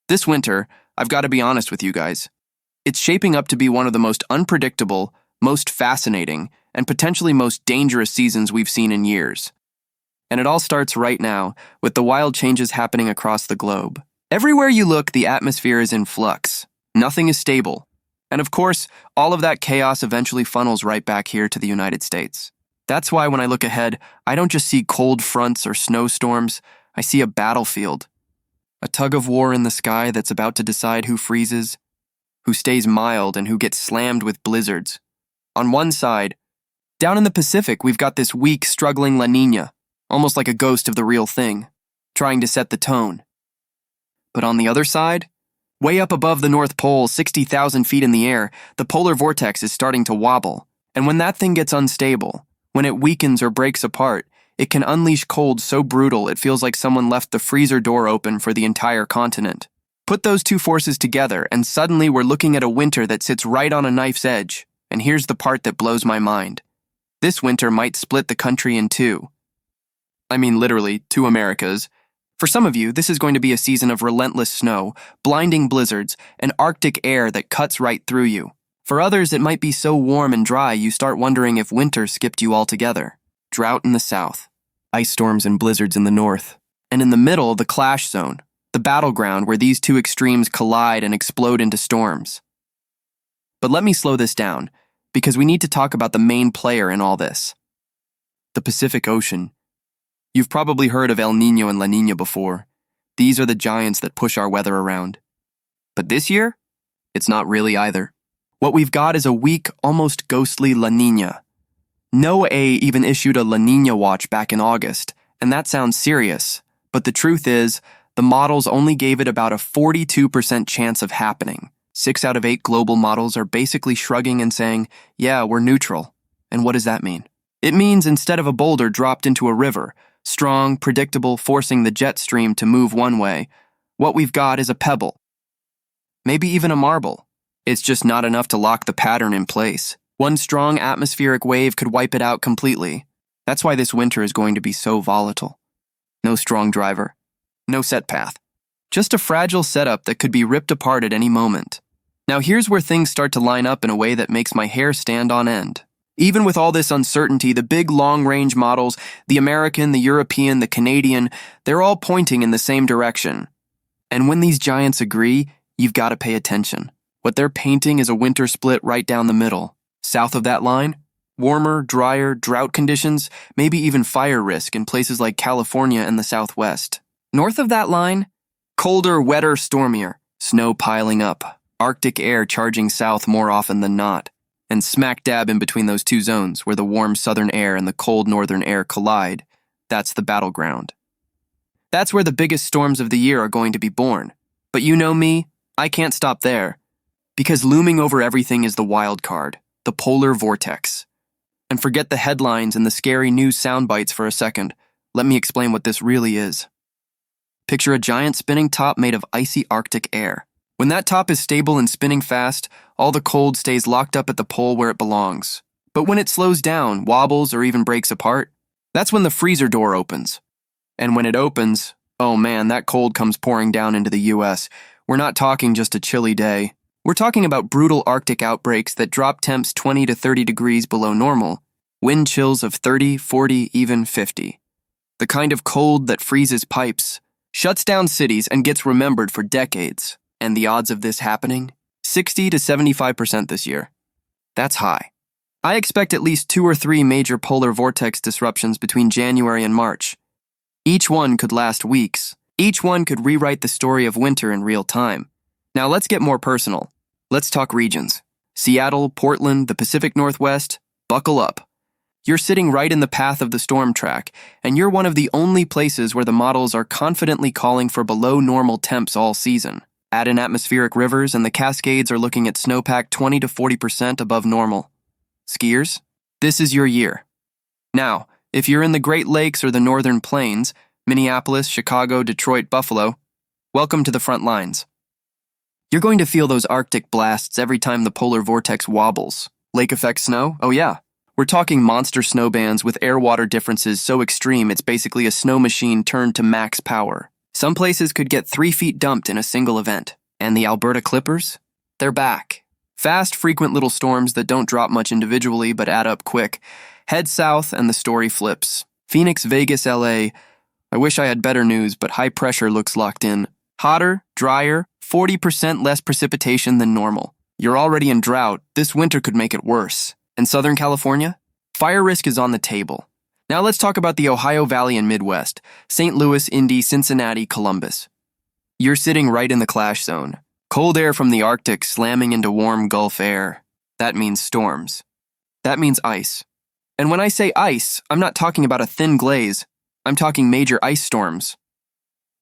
This winter, I've got to be honest with you guys. It's shaping up to be one of the most unpredictable, most fascinating, and potentially most dangerous seasons we've seen in years. And it all starts right now, with the wild changes happening across the globe. Everywhere you look, the atmosphere is in flux. Nothing is stable. And of course, all of that chaos eventually funnels right back here to the United States. That's why when I look ahead, I don't just see cold fronts or snowstorms, I see a battlefield. A tug of war in the sky that's about to decide who freezes, who stays mild, and who gets slammed with blizzards. On one side, down in the Pacific, we've got this weak, struggling La Niña, almost like a ghost of the real thing, trying to set the tone. But on the other side, way up above the North Pole, 60,000 feet in the air, the polar vortex is starting to wobble. And when that thing gets unstable, when it weakens or breaks apart, it can unleash cold so brutal it feels like someone left the freezer door open for the entire continent. Put those two forces together, and suddenly we're looking at a winter that sits right on a knife's edge. And here's the part that blows my mind. This winter might split the country in two. I mean, literally, two Americas. For some of you, this is going to be a season of relentless snow, blinding blizzards, and Arctic air that cuts right through you. For others, it might be so warm and dry you start wondering if winter skipped you altogether. Drought in the south, ice storms and blizzards in the north, and in the middle, the clash zone, the battleground where these two extremes collide and explode into storms. But let me slow this down, because we need to talk about the main player in all this. The Pacific Ocean. You've probably heard of El Niño and La Niña before. These are the giants that push our weather around. But this year, it's not really either. What we've got is a weak, almost ghostly La Niña. NOAA even issued a La Niña watch back in August, and that sounds serious. But the truth is, the models only gave it about a 42% chance of happening. 6 out of 8 global models are basically shrugging and saying, yeah, we're neutral. And what does that mean? It means instead of a boulder dropped into a river, strong, predictable, forcing the jet stream to move one way, what we've got is a pebble. Maybe even a marble. It's just not enough to lock the pattern in place. One strong atmospheric wave could wipe it out completely. That's why this winter is going to be so volatile. No strong driver. No set path. Just a fragile setup that could be ripped apart at any moment. Now here's where things start to line up in a way that makes my hair stand on end. Even with all this uncertainty, the big long-range models, the American, the European, the Canadian, they're all pointing in the same direction. And when these giants agree, you've got to pay attention. What they're painting is a winter split right down the middle. South of that line, warmer, drier, drought conditions, maybe even fire risk in places like California and the Southwest. North of that line, colder, wetter, stormier, snow piling up, Arctic air charging south more often than not. And smack dab in between those two zones, where the warm southern air and the cold northern air collide, that's the battleground. That's where the biggest storms of the year are going to be born. But you know me, I can't stop there. Because looming over everything is the wild card, the polar vortex. And forget the headlines and the scary news sound bites for a second. Let me explain what this really is. Picture a giant spinning top made of icy Arctic air. When that top is stable and spinning fast, all the cold stays locked up at the pole where it belongs. But when it slows down, wobbles, or even breaks apart, that's when the freezer door opens. And when it opens, oh man, that cold comes pouring down into the US. We're not talking just a chilly day. We're talking about brutal Arctic outbreaks that drop temps 20 to 30 degrees below normal, wind chills of 30, 40, even 50. The kind of cold that freezes pipes, shuts down cities, and gets remembered for decades. And the odds of this happening? 60 to 75% this year. That's high. I expect at least 2 or 3 major polar vortex disruptions between January and March. Each one could last weeks. Each one could rewrite the story of winter in real time. Now let's get more personal. Let's talk regions. Seattle, Portland, the Pacific Northwest, buckle up. You're sitting right in the path of the storm track, and you're one of the only places where the models are confidently calling for below normal temps all season. Add in atmospheric rivers, and the Cascades are looking at snowpack 20 to 40% above normal. Skiers, this is your year. Now, if you're in the Great Lakes or the Northern Plains, Minneapolis, Chicago, Detroit, Buffalo, welcome to the front lines. You're going to feel those Arctic blasts every time the polar vortex wobbles. Lake effect snow? Oh yeah. We're talking monster snow bands with air-water differences so extreme it's basically a snow machine turned to max power. Some places could get 3 feet dumped in a single event. And the Alberta Clippers? They're back. Fast, frequent little storms that don't drop much individually but add up quick. Head south and the story flips. Phoenix, Vegas, LA. I wish I had better news, but high pressure looks locked in. Hotter, drier, 40% less precipitation than normal. You're already in drought. This winter could make it worse. And Southern California? Fire risk is on the table. Now let's talk about the Ohio Valley and Midwest. St. Louis, Indy, Cincinnati, Columbus. You're sitting right in the clash zone. Cold air from the Arctic slamming into warm Gulf air. That means storms. That means ice. And when I say ice, I'm not talking about a thin glaze. I'm talking major ice storms.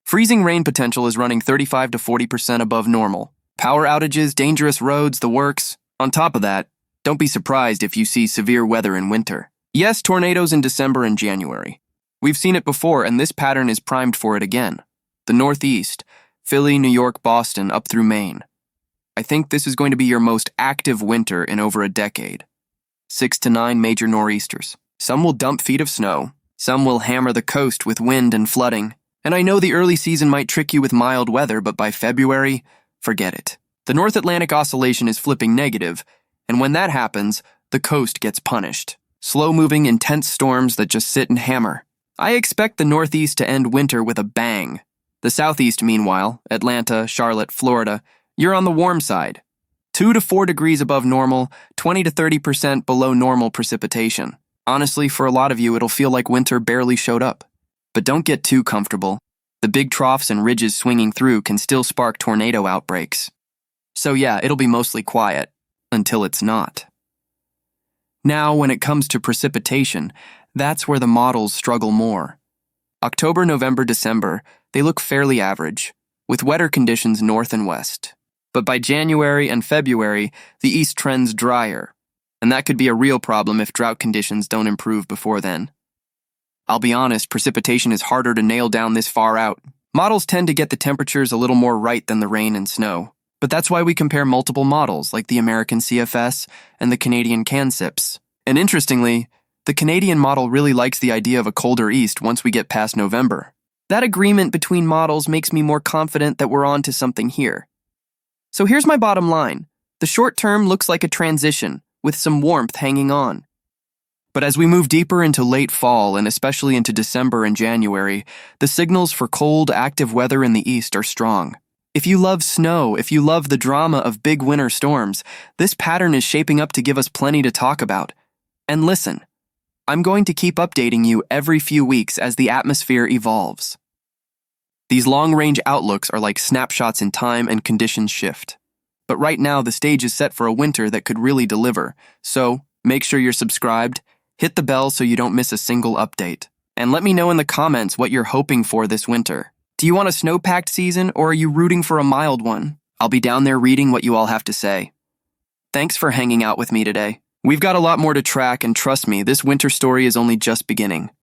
Freezing rain potential is running 35 to 40% above normal. Power outages, dangerous roads, the works. On top of that, don't be surprised if you see severe weather in winter. Yes, tornadoes in December and January. We've seen it before, and this pattern is primed for it again. The Northeast, Philly, New York, Boston, up through Maine. I think this is going to be your most active winter in over a decade. 6 to 9 major nor'easters. Some will dump feet of snow. Some will hammer the coast with wind and flooding. And I know the early season might trick you with mild weather, but by February, forget it. The North Atlantic Oscillation is flipping negative, and when that happens, the coast gets punished. Slow-moving, intense storms that just sit and hammer. I expect the Northeast to end winter with a bang. The Southeast, meanwhile, Atlanta, Charlotte, Florida, you're on the warm side. 2 to 4 degrees above normal, 20 to 30% below normal precipitation. Honestly, for a lot of you, it'll feel like winter barely showed up. But don't get too comfortable. The big troughs and ridges swinging through can still spark tornado outbreaks. So yeah, it'll be mostly quiet, until it's not. Now, when it comes to precipitation, that's where the models struggle more. October, November, December, they look fairly average, with wetter conditions north and west. But by January and February, the east trends drier, and that could be a real problem if drought conditions don't improve before then. I'll be honest, precipitation is harder to nail down this far out. Models tend to get the temperatures a little more right than the rain and snow, but that's why we compare multiple models like the American CFS and the Canadian CANSIPS. And interestingly, the Canadian model really likes the idea of a colder east once we get past November. That agreement between models makes me more confident that we're on to something here. So here's my bottom line. The short term looks like a transition, with some warmth hanging on. But as we move deeper into late fall and especially into December and January, the signals for cold, active weather in the east are strong. If you love snow, if you love the drama of big winter storms, this pattern is shaping up to give us plenty to talk about. And listen, I'm going to keep updating you every few weeks as the atmosphere evolves. These long-range outlooks are like snapshots in time and conditions shift. But right now, the stage is set for a winter that could really deliver. So, make sure you're subscribed, hit the bell so you don't miss a single update. And let me know in the comments what you're hoping for this winter. Do you want a snow-packed season, or are you rooting for a mild one? I'll be down there reading what you all have to say. Thanks for hanging out with me today. We've got a lot more to track, and trust me, this winter story is only just beginning.